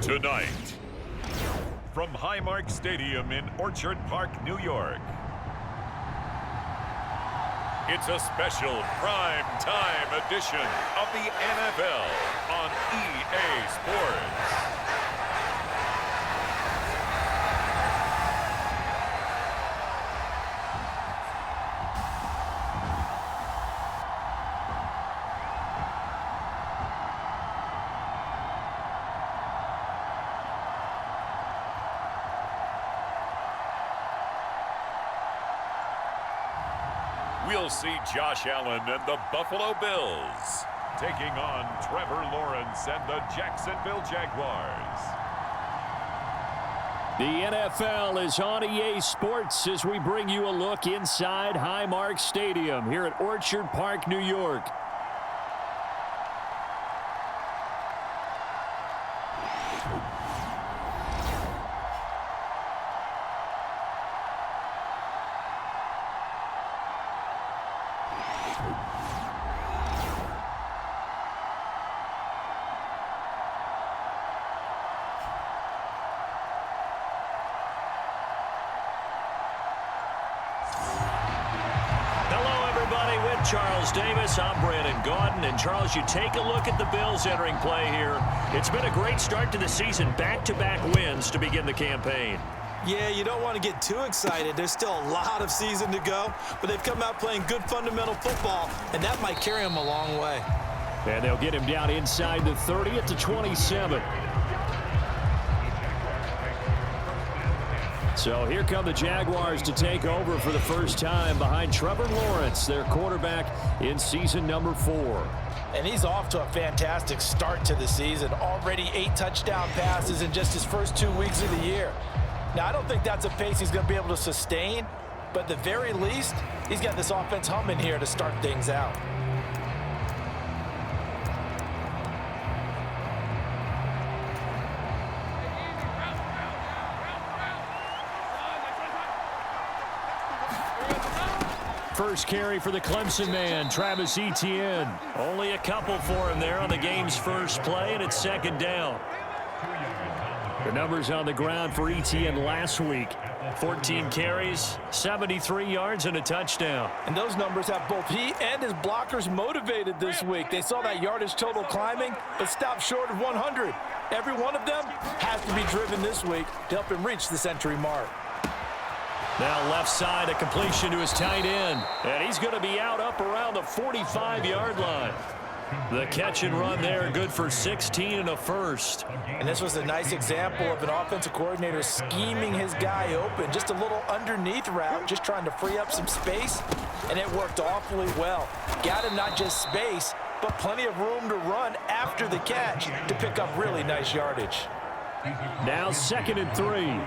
Tonight, from Highmark Stadium in Orchard Park, New York, it's a special prime time edition of the NFL on EA Sports. We'll see Josh Allen and the Buffalo Bills taking on Trevor Lawrence and the Jacksonville Jaguars. The NFL is on EA Sports as we bring you a look inside Highmark Stadium here at Orchard Park, New York. Charles Davis, I'm Brandon Gaudin, and Charles, you take a look at the Bills entering play here. It's been a great start to the season, back-to-back wins to begin the campaign. Yeah, you don't want to get too excited. There's still a lot of season to go, but they've come out playing good fundamental football, and that might carry them a long way. And they'll get him down inside the 30 at the 27. So here come the Jaguars to take over for the first time behind Trevor Lawrence, their quarterback in season number 4. And he's off to a fantastic start to the season. Already 8 touchdown passes in just his first 2 weeks of the year. Now, I don't think that's a pace he's going to be able to sustain, but at the very least, he's got this offense humming here to start things out. First carry for the Clemson man, Travis Etienne. Only a couple for him there on the game's first play, and it's second down. The numbers on the ground for Etienne last week. 14 carries, 73 yards, and a touchdown. And those numbers have both he and his blockers motivated this week. They saw that yardage total climbing, but stopped short of 100. Every one of them has to be driven this week to help him reach the century mark. Now left side, a completion to his tight end. And he's going to be out up around the 45-yard line. The catch and run there, good for 16 and a first. And this was a nice example of an offensive coordinator scheming his guy open. Just a little underneath route, just trying to free up some space. And it worked awfully well. Got him not just space, but plenty of room to run after the catch to pick up really nice yardage. Now 2nd and 3.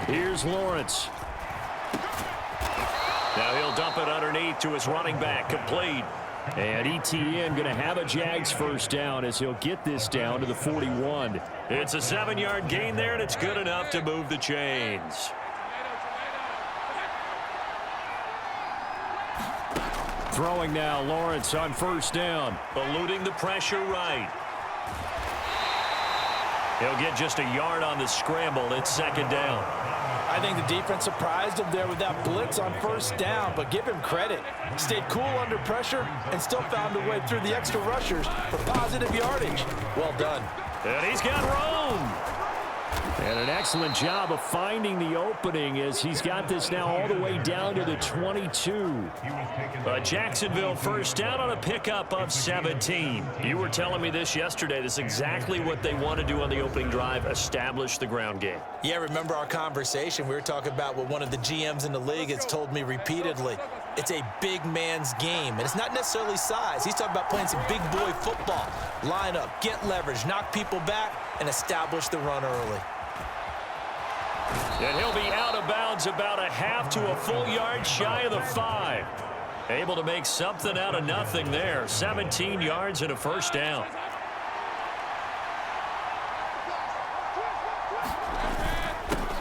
Here's Lawrence. Now he'll dump it underneath to his running back, complete. And Etienne going to have a Jags first down as he'll get this down to the 41. It's a 7-yard gain there, and it's good enough to move the chains. Throwing now, Lawrence on first down, eluding the pressure right. He'll get just a yard on the scramble. It's second down. I think the defense surprised him there with that blitz on first down, but give him credit. Stayed cool under pressure and still found a way through the extra rushers for positive yardage. Well done. And he's got room. And an excellent job of finding the opening as he's got this now all the way down to the 22. Jacksonville first down on a pickup of 17. You were telling me this yesterday. This is exactly what they want to do on the opening drive, establish the ground game. Yeah, remember our conversation? We were talking about what one of the GMs in the league has told me repeatedly. It's a big man's game, and it's not necessarily size. He's talking about playing some big boy football. Line up, get leverage, knock people back, and establish the run early. And he'll be out of bounds about a half to a full yard shy of the 5. Able to make something out of nothing there. 17 yards and a first down.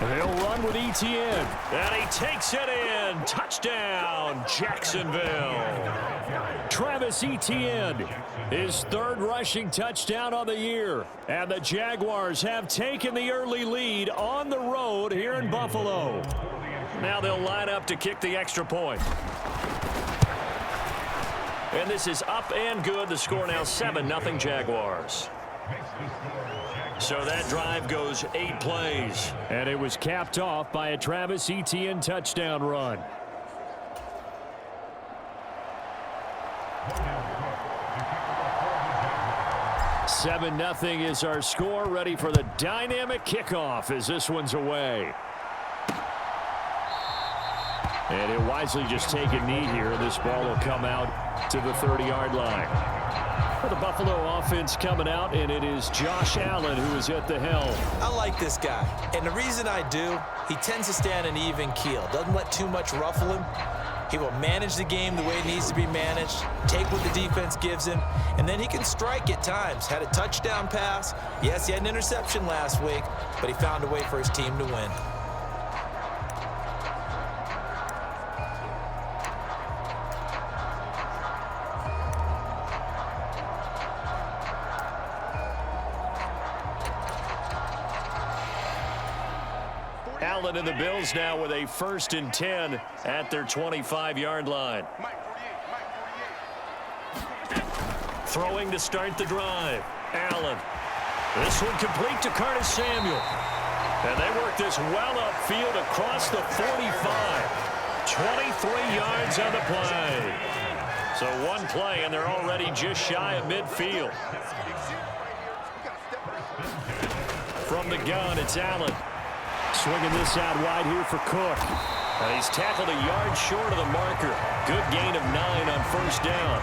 They'll run with Etienne, and he takes it in. Touchdown, Jacksonville. Travis Etienne, his third rushing touchdown on the year. And the Jaguars have taken the early lead on the road here in Buffalo. Now they'll line up to kick the extra point. And this is up and good. The score now 7-0 Jaguars. So that drive goes 8 plays. And it was capped off by a Travis Etienne touchdown run. Seven 0 is our score. Ready for the dynamic kickoff as this one's away. And he'll wisely just take a knee here. This ball will come out to the 30-yard line. For the Buffalo offense coming out, and it is Josh Allen who is at the helm. I like this guy, and the reason I do, he tends to stay on an even keel. Doesn't let too much ruffle him. He will manage the game the way it needs to be managed, take what the defense gives him, and then he can strike at times. Had a touchdown pass. Yes, he had an interception last week, but he found a way for his team to win. Allen and the Bills now with a 1st and 10 at their 25-yard line. Throwing to start the drive. Allen. This one complete to Curtis Samuel. And they work this well upfield across the 45. 23 yards on the play. So one play, and they're already just shy of midfield. From the gun, it's Allen. Swinging this out wide here for Cook. And he's tackled a yard short of the marker. Good gain of 9 on 1st down.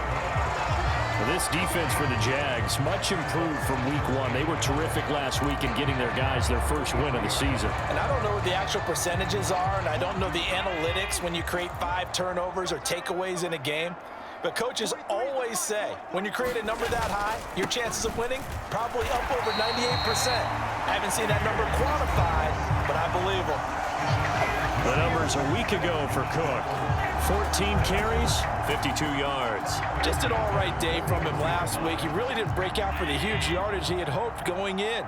Well, this defense for the Jags, much improved from week 1. They were terrific last week in getting their guys their first win of the season. And I don't know what the actual percentages are, and I don't know the analytics when you create 5 turnovers or takeaways in a game. But coaches always say, when you create a number that high, your chances of winning probably up over 98%. I haven't seen that number quantified, but I believe them. The numbers a week ago for Cook. 14 carries, 52 yards. Just an all-right day from him last week. He really didn't break out for the huge yardage he had hoped going in.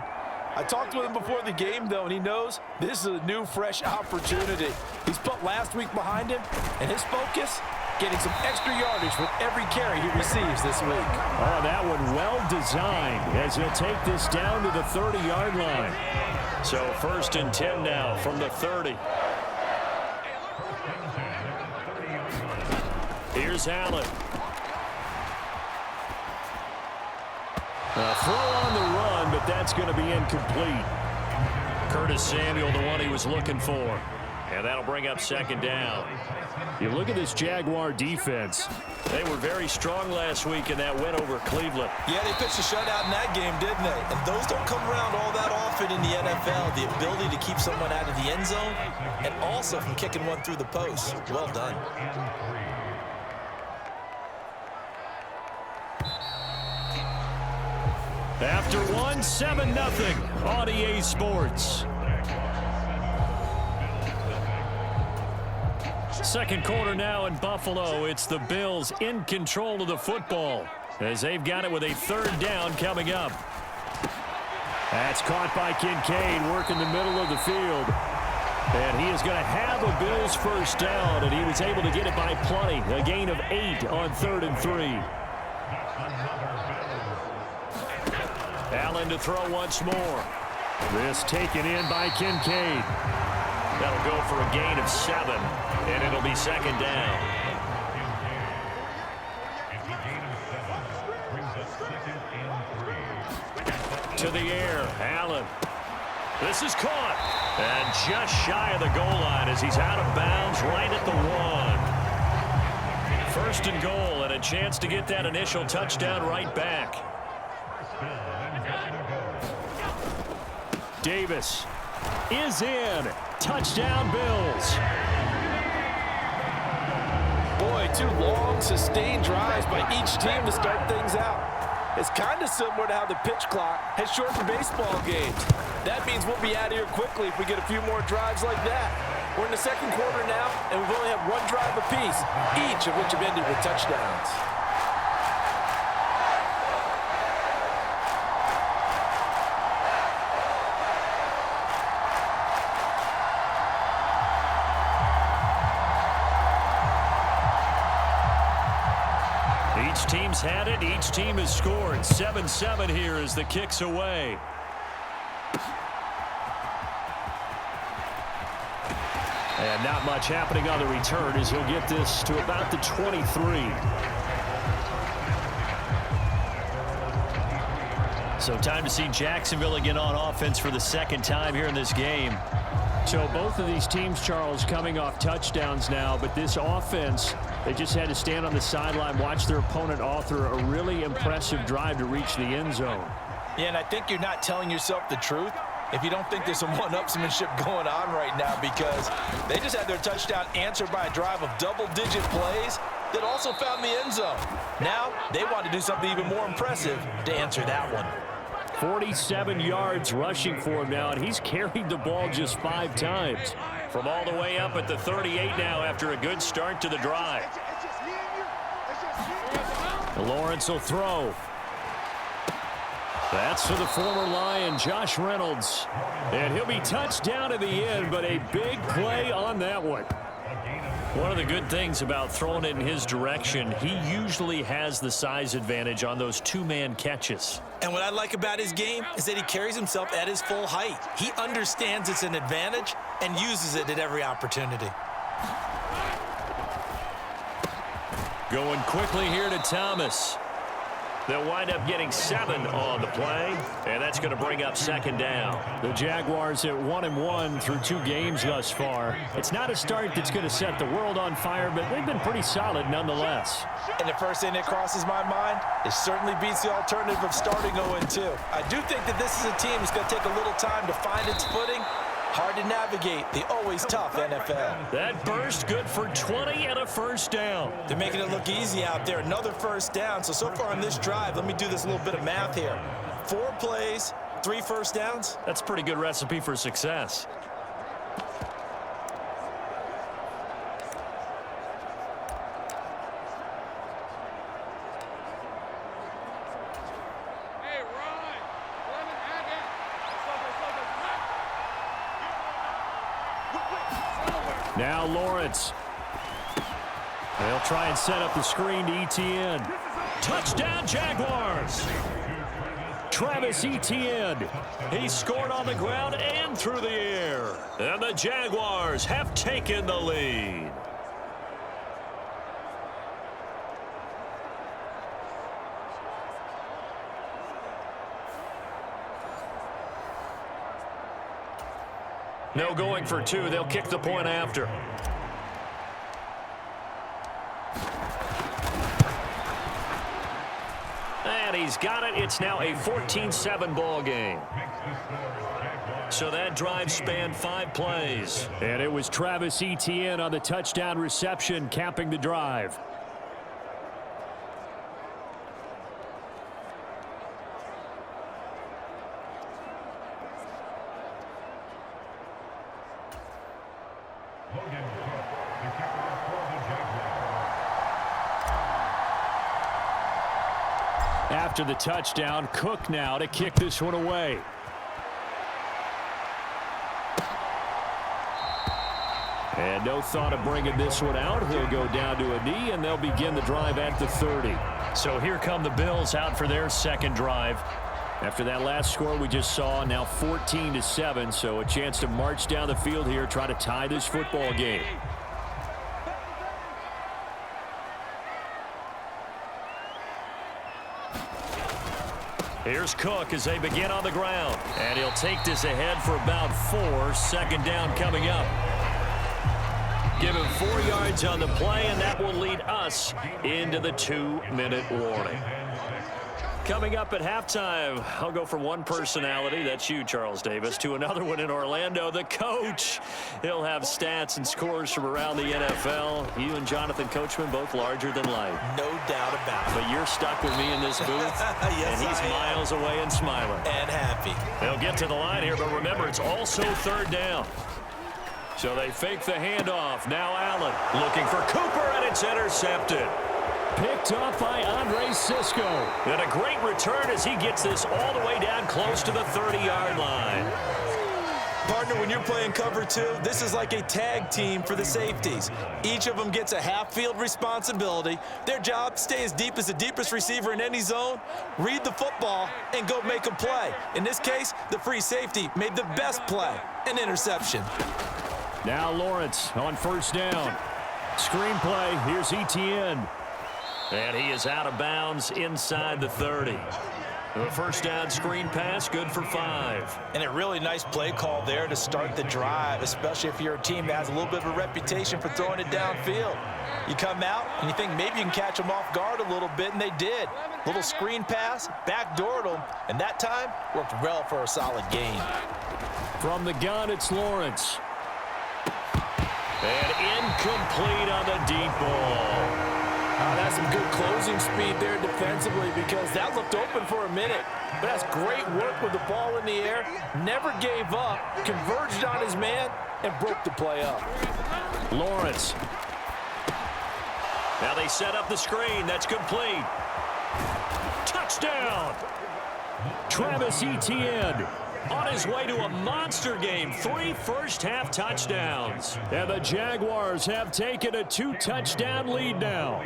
I talked with him before the game, though, and he knows this is a new, fresh opportunity. He's put last week behind him, and his focus, getting some extra yardage with every carry he receives this week. Oh, that one well designed as he'll take this down to the 30-yard line. So 1st and 10 now from the 30. Here's Allen. A throw on the run, but that's going to be incomplete. Curtis Samuel, the one he was looking for. And that'll bring up 2nd down. You look at this Jaguar defense. They were very strong last week in that win over Cleveland. Yeah, they pitched a shutout in that game, didn't they? And those don't come around all that often in the NFL. The ability to keep someone out of the end zone and also from kicking one through the post. Well done. After one, 7-0 on EA Sports. Second quarter now in Buffalo. It's the Bills in control of the football as they've got it with a 3rd down coming up. That's caught by Kincaid, working the middle of the field. And he is going to have a Bills 1st down, and he was able to get it by plenty. A gain of 8 on 3rd and 3. Allen to throw once more. This taken in by Kincaid. That'll go for a gain of 7, and it'll be 2nd down. To the air, Allen. This is caught. And just shy of the goal line as he's out of bounds right at the 1. 1st and goal, and a chance to get that initial touchdown right back. Davis is in. Touchdown, Bills. Boy, 2 long, sustained drives by each team to start things out. It's kind of similar to how the pitch clock has shortened baseball games. That means we'll be out of here quickly if we get a few more drives like that. We're in the second quarter now, and we've only had one drive apiece, each of which have ended with touchdowns. Each team's had it. Each team has scored. 7-7 here as the kick's away. And not much happening on the return as he'll get this to about the 23. So time to see Jacksonville again on offense for the second time here in this game. So both of these teams, Charles, coming off touchdowns now, but this offense, they just had to stand on the sideline, watch their opponent author a really impressive drive to reach the end zone. Yeah, and I think you're not telling yourself the truth if you don't think there's some one-upsmanship going on right now, because they just had their touchdown answered by a drive of double-digit plays that also found the end zone. Now they want to do something even more impressive to answer that one. 47 yards rushing for him now, and he's carried the ball just 5 times. From all the way up at the 38 now after a good start to the drive. Lawrence will throw. That's to the former Lion, Josh Reynolds. And he'll be touched down at the end, but a big play on that one. One of the good things about throwing it in his direction, he usually has the size advantage on those two-man catches. And what I like about his game is that he carries himself at his full height. He understands it's an advantage and uses it at every opportunity. Going quickly here to Thomas. They'll wind up getting 7 on the play, and that's going to bring up second down. The Jaguars at 1-1 through 2 games thus far. It's not a start that's going to set the world on fire, but they've been pretty solid nonetheless. And the first thing that crosses my mind, it certainly beats the alternative of starting 0-2. I do think that this is a team that's going to take a little time to find its footing. Hard to navigate the always tough NFL. That burst good for 20 and a first down. They're making it look easy out there. Another first down. So far on this drive, let me do this little bit of math here. 4 plays, 3 first downs. That's a pretty good recipe for success. Now Lawrence. They'll try and set up the screen to Etienne. Touchdown Jaguars. Travis Etienne. He scored on the ground and through the air. And the Jaguars have taken the lead. No going for 2. They'll kick the point after. And he's got it. It's now a 14-7 ball game. So that drive spanned 5 plays. And it was Travis Etienne on the touchdown reception capping the drive. After the touchdown, Cook now to kick this one away. And no thought of bringing this one out. He'll go down to a knee, and they'll begin the drive at the 30. So here come the Bills out for their second drive. After that last score we just saw, now 14-7, so a chance to march down the field here, try to tie this football game. Here's Cook as they begin on the ground. And he'll take this ahead for about 4. Second down coming up. Give him 4 yards on the play, and that will lead us into the 2-minute warning. Coming up at halftime, I'll go from one personality, that's you, Charles Davis, to another one in Orlando, the coach. He'll have stats and scores from around the NFL. You and Jonathan Coachman, both larger than life. No doubt about it. But you're stuck with me in this booth, yes, and he's miles away and smiling. And happy. They'll get to the line here, but remember, it's also third down. So they fake the handoff. Now Allen looking for Cooper, and it's intercepted. Picked off by Andre Cisco. And a great return as he gets this all the way down close to the 30-yard line. Partner, when you're playing cover two, this is like a tag team for the safeties. Each of them gets a half-field responsibility. Their job, stay as deep as the deepest receiver in any zone, read the football, and go make a play. In this case, the free safety made the best play, an interception. Now Lawrence on first down. Screen play, here's Etienne. And he is out of bounds inside the 30. The first down screen pass, good for 5. And a really nice play call there to start the drive, especially if you're a team that has a little bit of a reputation for throwing it downfield. You come out and you think maybe you can catch them off guard a little bit, and they did. Little screen pass, backdoored them, and that time worked well for a solid gain. From the gun, it's Lawrence. And incomplete on the deep ball. That's some good closing speed there defensively because that looked open for a minute. But that's great work with the ball in the air. Never gave up, converged on his man, and broke the play up. Lawrence. Now they set up the screen. That's complete. Touchdown! Travis Etienne on his way to a monster game. 3 first-half touchdowns. And the Jaguars have taken a 2-touchdown lead now.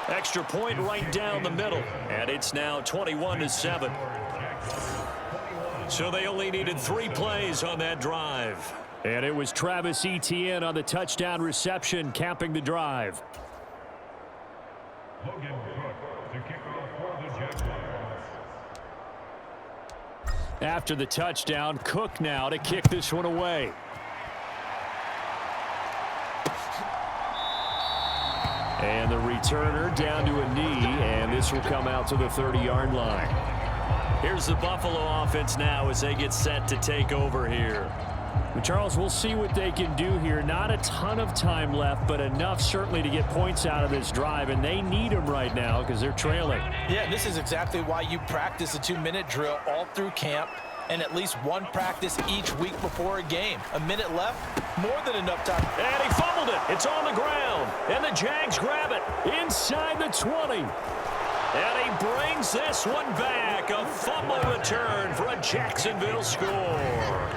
Extra point right down the middle. And it's now 21-7. So they only needed 3 plays on that drive. And it was Travis Etienne on the touchdown reception, capping the drive. After the touchdown, Cook now to kick this one away. And the returner down to a knee, and this will come out to the 30-yard line. Here's the Buffalo offense now as they get set to take over here. Well, Charles, we'll see what they can do here. Not a ton of time left, but enough certainly to get points out of this drive, and they need them right now because they're trailing. Yeah, this is exactly why you practice a 2-minute drill all through camp and at least one practice each week before a game. A minute left, more than enough time. And he fumbled it. It's on the ground, and the Jags grab it inside the 20. And he brings this one back. A fumble return for a Jacksonville score.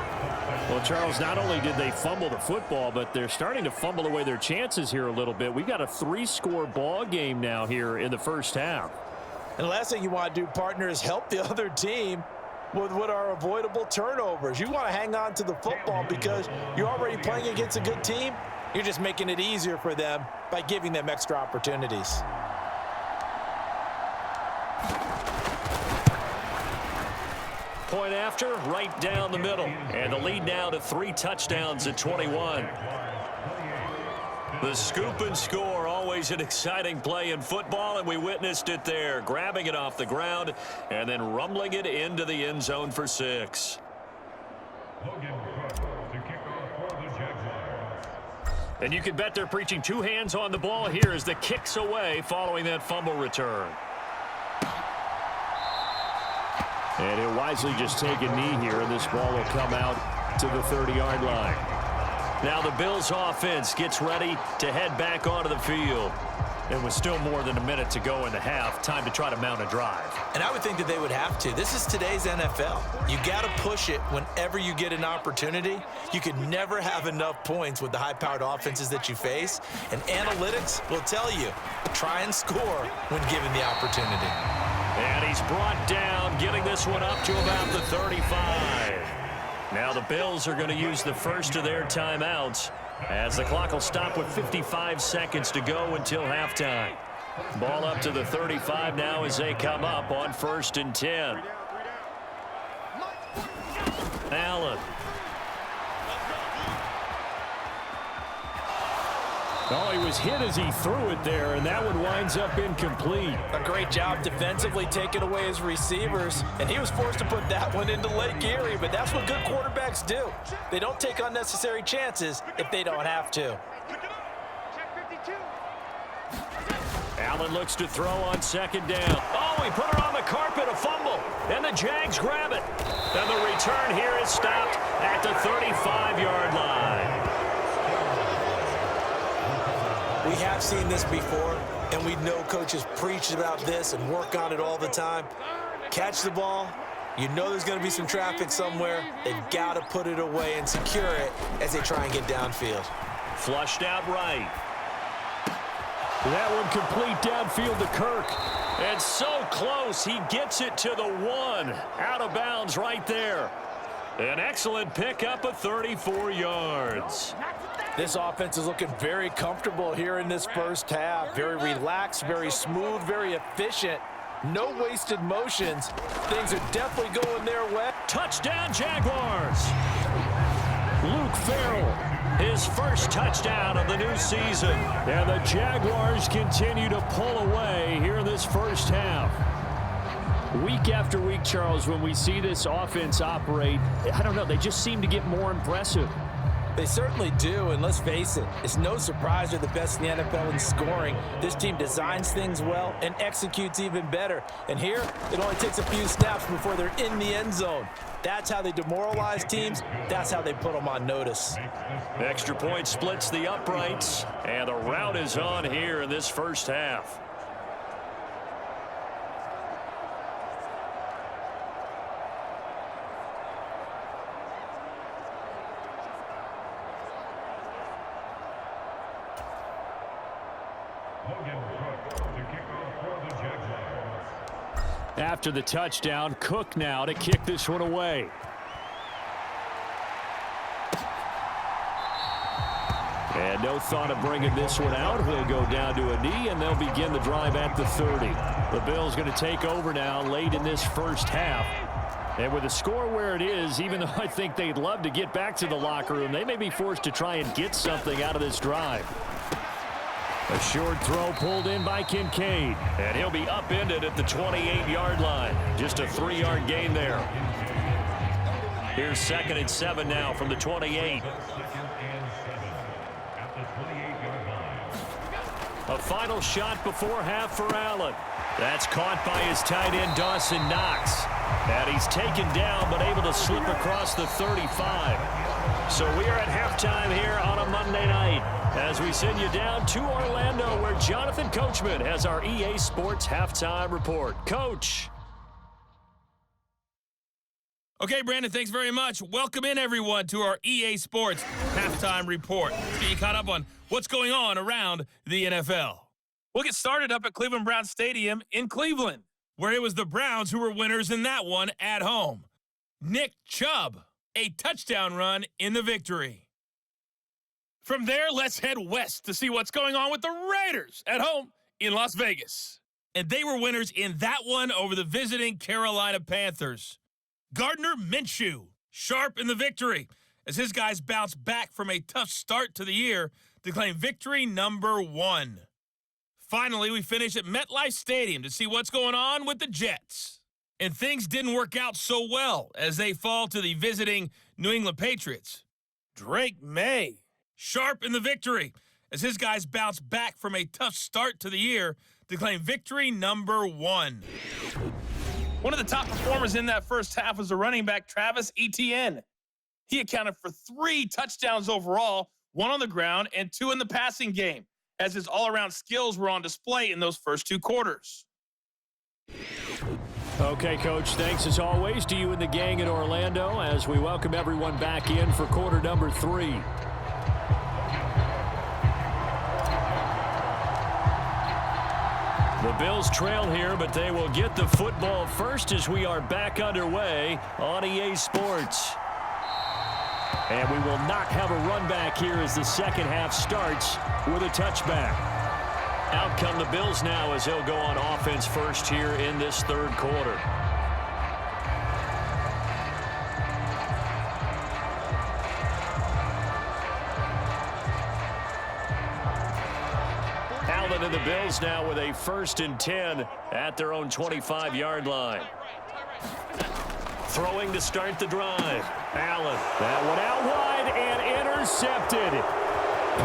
Well, Charles, not only did they fumble the football, but they're starting to fumble away their chances here a little bit. We've got a 3-score ball game now here in the first half. And the last thing you want to do, partner, is help the other team with what are avoidable turnovers. You want to hang on to the football because you're already playing against a good team. You're just making it easier for them by giving them extra opportunities. Point after, right down the middle. And the lead now to 3 touchdowns at 21. The scoop and score, always an exciting play in football, and we witnessed it there. Grabbing it off the ground and then rumbling it into the end zone for 6. And you can bet they're preaching 2 hands on the ball here as the kick's away following that fumble return. And he'll wisely just take a knee here, and this ball will come out to the 30-yard line. Now the Bills offense gets ready to head back onto the field. And with still more than a minute to go in the half, time to try to mount a drive. And I would think that they would have to. This is today's NFL. You got to push it whenever you get an opportunity. You could never have enough points with the high-powered offenses that you face. And analytics will tell you, try and score when given the opportunity. And he's brought down, getting this one up to about the 35. Now the Bills are going to use the first of their timeouts as the clock will stop with 55 seconds to go until halftime. Ball up to the 35 now as they come up on 1st and 10. Allen Oh, he was hit as he threw it there, and that one winds up incomplete. A great job defensively taking away his receivers, and he was forced to put that one into Lake Erie, but that's what good quarterbacks do. They don't take unnecessary chances if they don't have to. Allen looks to throw on second down. Oh, he put it on the carpet, a fumble, and the Jags grab it. And the return here is stopped at the 35-yard line. We have seen this before, and we know coaches preach about this and work on it all the time. Catch the ball. You know there's going to be some traffic somewhere. They've got to put it away and secure it as they try and get downfield. Flushed out right. That one complete downfield to Kirk. And so close, he gets it to the 1. Out of bounds right there. An excellent pickup of 34 yards. This offense is looking very comfortable here in this first half. Very relaxed, very smooth, very efficient. No wasted motions. Things are definitely going their way. Touchdown, Jaguars. Luke Farrell, his first touchdown of the new season. And the Jaguars continue to pull away here in this first half. Week after week, Charles, when we see this offense operate, I don't know, they just seem to get more impressive. They certainly do, and let's face it, it's no surprise they're the best in the NFL in scoring. This team designs things well and executes even better. And here, it only takes a few snaps before they're in the end zone. That's how they demoralize teams. That's how they put them on notice. Extra point splits the uprights, and the route is on here in this first half. After the touchdown, Cook now to kick this one away. And no thought of bringing this one out. He'll go down to a knee, and they'll begin the drive at the 30. The Bills going to take over now late in this first half. And with the score where it is, even though I think they'd love to get back to the locker room, they may be forced to try and get something out of this drive. A short throw pulled in by Kincaid, and he'll be upended at the 28-yard line. Just a 3-yard gain there. Here's 2nd and 7 now from the 28. A final shot before half for Allen. That's caught by his tight end, Dawson Knox. And he's taken down, but able to slip across the 35. So we are at halftime here on a Monday night as we send you down to Orlando, where Jonathan Coachman has our EA Sports Halftime Report. Coach. Okay, Brandon, thanks very much. Welcome in, everyone, to our EA Sports Halftime Report. Let's get you caught up on what's going on around the NFL. We'll get started up at Cleveland Browns Stadium in Cleveland, where it was the Browns who were winners in that one at home. Nick Chubb, a touchdown run in the victory. From there, let's head west to see what's going on with the Raiders at home in Las Vegas. And they were winners in that one over the visiting Carolina Panthers. Gardner Minshew, sharp in the victory, as his guys bounce back from a tough start to the year to claim victory number 1. Finally, we finish at MetLife Stadium to see what's going on with the Jets. And things didn't work out so well as they fall to the visiting New England Patriots. Drake May, sharp in the victory, as his guys bounce back from a tough start to the year to claim victory number 1. One of the top performers in that first half was the running back Travis Etienne. He accounted for 3 touchdowns overall, 1 on the ground and 2 in the passing game, as his all-around skills were on display in those first 2 quarters. Okay, Coach, thanks as always to you and the gang in Orlando as we welcome everyone back in for quarter number 3. The Bills trail here, but they will get the football first as we are back underway on EA Sports. And we will not have a run back here as the second half starts with a touchback. Out come the Bills now as they'll go on offense first here in this third quarter. Bills now with a 1st and 10 at their own 25-yard line. Throwing to start the drive. Allen. That one out wide and intercepted.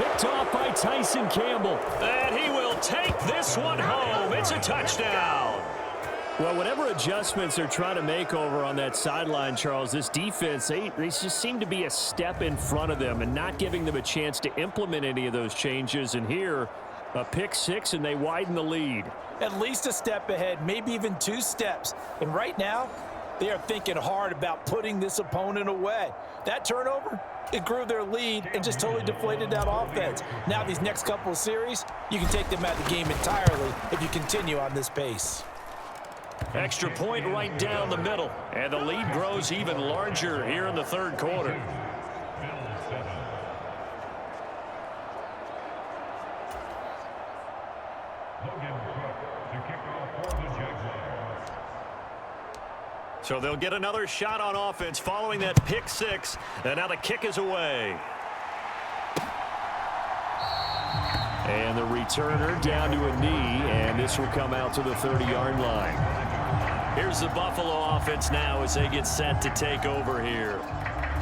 Picked off by Tyson Campbell. And he will take this one home. It's a touchdown. Well, whatever adjustments they're trying to make over on that sideline, Charles, this defense, they just seem to be a step in front of them and not giving them a chance to implement any of those changes. And here, a pick six, and they widen the lead. At least a step ahead, maybe even 2 steps. And right now, they are thinking hard about putting this opponent away. That turnover, it grew their lead and just totally deflated that offense. Now these next couple of series, you can take them out of the game entirely if you continue on this pace. Extra point right down the middle. And the lead grows even larger here in the 3rd quarter. So they'll get another shot on offense following that pick six. And now the kick is away. And the returner down to a knee, and this will come out to the 30-yard line. Here's the Buffalo offense now as they get set to take over here.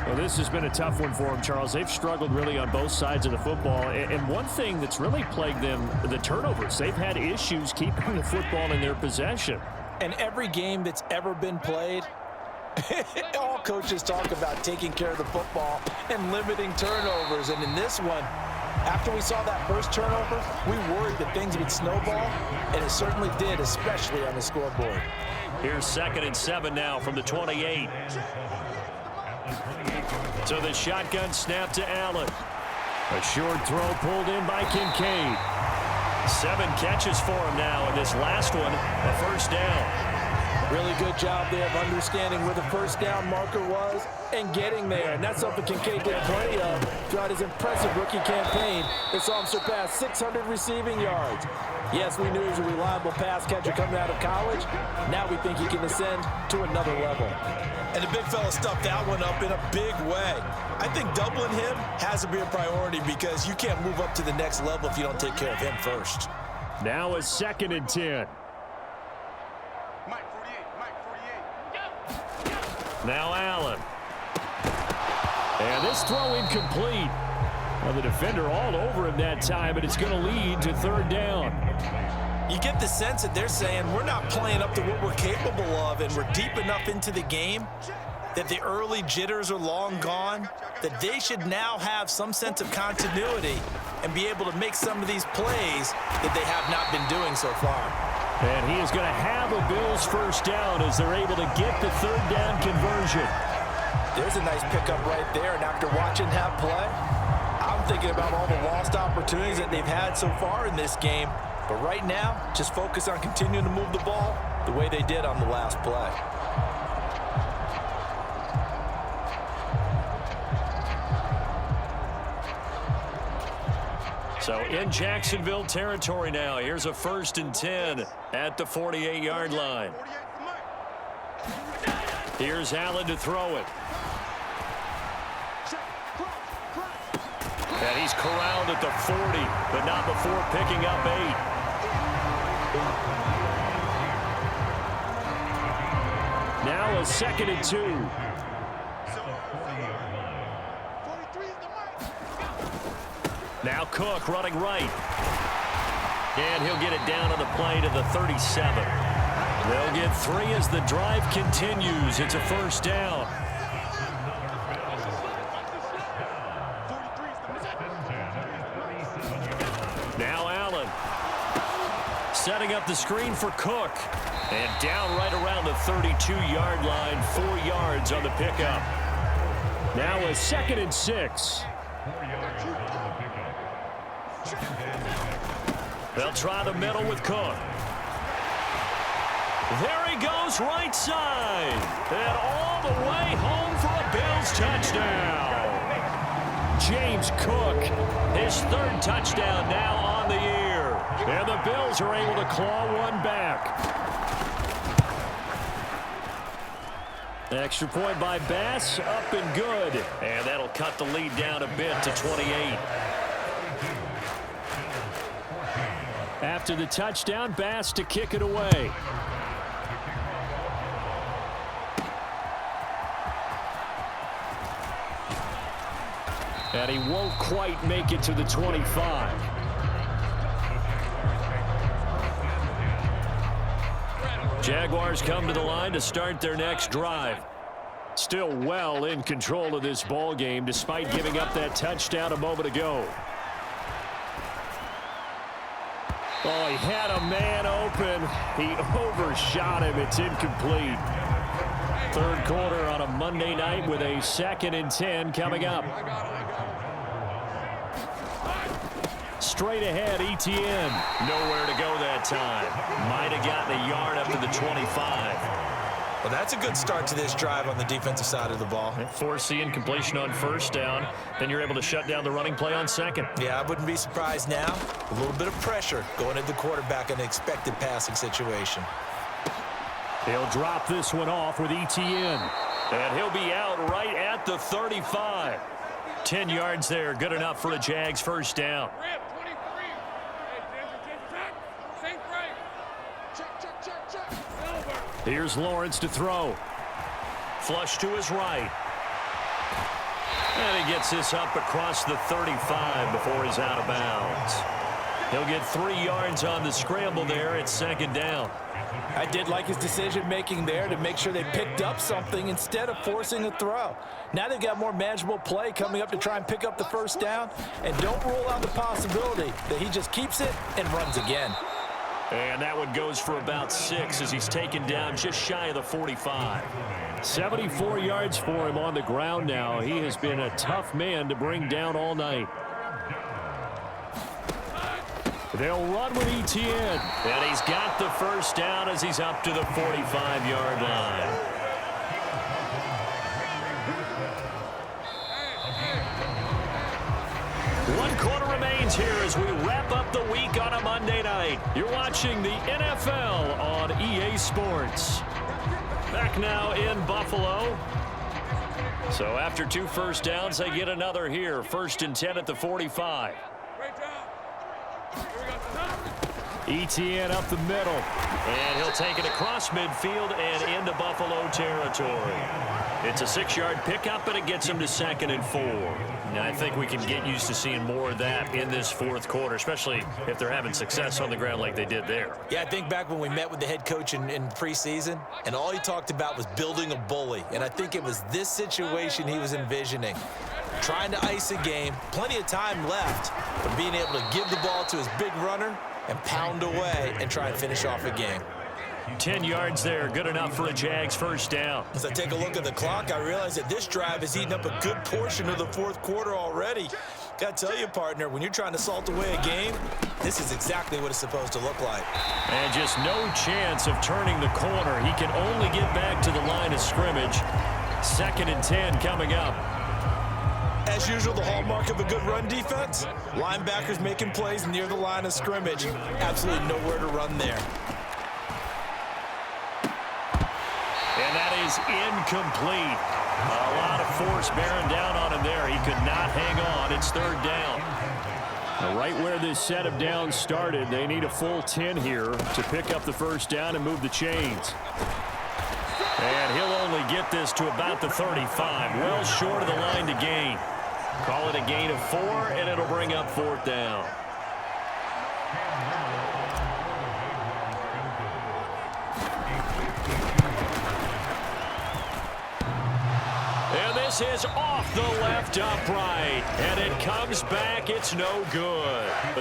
Well, this has been a tough one for them, Charles. They've struggled really on both sides of the football. And one thing that's really plagued them, the turnovers. They've had issues keeping the football in their possession. And every game that's ever been played, all coaches talk about taking care of the football and limiting turnovers. And in this one, after we saw that first turnover, we worried that things would snowball, and it certainly did, especially on the scoreboard. Here's 2nd and 7 now from the 28. So the shotgun snap to Allen. A short throw pulled in by Kincaid. 7 catches for him now, and this last one, a 1st down. Really good job there of understanding where the 1st down marker was and getting there. And that's something Kincaid did plenty of throughout his impressive rookie campaign. They saw him surpass 600 receiving yards. Yes, we knew he was a reliable pass catcher coming out of college. Now we think he can ascend to another level. And the big fella stuffed that one up in a big way. I think doubling him has to be a priority because you can't move up to the next level if you don't take care of him first. Now a 2nd and 10. Now Allen. And this throw incomplete. Well, the defender all over him that time, but it's going to lead to 3rd down. You get the sense that they're saying we're not playing up to what we're capable of, and we're deep enough into the game that the early jitters are long gone, that they should now have some sense of continuity and be able to make some of these plays that they have not been doing so far. And he is going to have a Bills 1st down as they're able to get the 3rd down conversion. There's a nice pickup right there, and after watching that play, I'm thinking about all the lost opportunities that they've had so far in this game. But right now, just focus on continuing to move the ball the way they did on the last play. So in Jacksonville territory now. Here's a 1st and 10 at the 48-yard line. Here's Allen to throw it. And he's corralled at the 40, but not before picking up 8. Now a 2nd and 2. Now Cook running right. And he'll get it down on the play to the 37. They'll get 3 as the drive continues. It's a 1st down. Now Allen. Setting up the screen for Cook. And down right around the 32-yard line. 4 yards on the pickup. Now a 2nd and 6. They'll try the middle with Cook. There he goes right side. And all the way home for a Bills touchdown. James Cook, his 3rd touchdown now on the year. And the Bills are able to claw one back. Extra point by Bass, up and good. And that'll cut the lead down a bit to 28. After the touchdown, Bass to kick it away. And he won't quite make it to the 25. Jaguars come to the line to start their next drive. Still well in control of this ball game despite giving up that touchdown a moment ago. Oh, he had a man open. He overshot him. It's incomplete. Third quarter on a Monday night with a 2nd and 10 coming up. Straight ahead, Etienne. Nowhere to go that time. Might have gotten a yard up to the 25. Well, that's a good start to this drive on the defensive side of the ball. Force the incompletion on first down. Then you're able to shut down the running play on second. Yeah, I wouldn't be surprised now. A little bit of pressure going at the quarterback in an expected passing situation. He'll drop this one off with Etienne. And he'll be out right at the 35. 10 yards there. Good enough for a Jags first down. Here's Lawrence to throw. Flush to his right. And he gets this up across the 35 before he's out of bounds. He'll get 3 yards on the scramble there at 2nd down. I did like his decision-making there to make sure they picked up something instead of forcing a throw. Now they've got more manageable play coming up to try and pick up the first down. And don't rule out the possibility that he just keeps it and runs again. And that one goes for about 6 as he's taken down just shy of the 45. 74 yards for him on the ground now. He has been a tough man to bring down all night. They'll run with Etienne. And he's got the first down as he's up to the 45-yard line. One quarter remains here as we wrap up the week on a Monday night. You're watching the NFL on EA Sports. Back now in Buffalo. So after 2 first downs, they get another here. 1st and 10 at the 45. Etienne up the middle. And he'll take it across midfield and into Buffalo territory. It's a 6-yard pickup, and it gets him to 2nd and 4. Now, I think we can get used to seeing more of that in this 4th quarter, especially if they're having success on the ground like they did there. Yeah, I think back when we met with the head coach in preseason, and all he talked about was building a bully. And I think it was this situation he was envisioning. Trying to ice a game, plenty of time left, but being able to give the ball to his big runner and pound away and try and finish off a game. 10 yards there, good enough for a Jags first down. As I take a look at the clock, I realize that this drive has eaten up a good portion of the 4th quarter already. Got to tell you, partner, when you're trying to salt away a game, this is exactly what it's supposed to look like. And just no chance of turning the corner. He can only get back to the line of scrimmage. 2nd and 10 coming up. As usual, the hallmark of a good run defense, linebackers making plays near the line of scrimmage. Absolutely nowhere to run there. And that is incomplete. A lot of force bearing down on him there. He could not hang on. It's 3rd down. Now, right where this set of downs started, they need a full 10 here to pick up the first down and move the chains. And he'll only get this to about the 35. Well short of the line to gain. Call it a gain of 4, and it'll bring up 4th down. And this is off the left upright. And it comes back. It's no good. But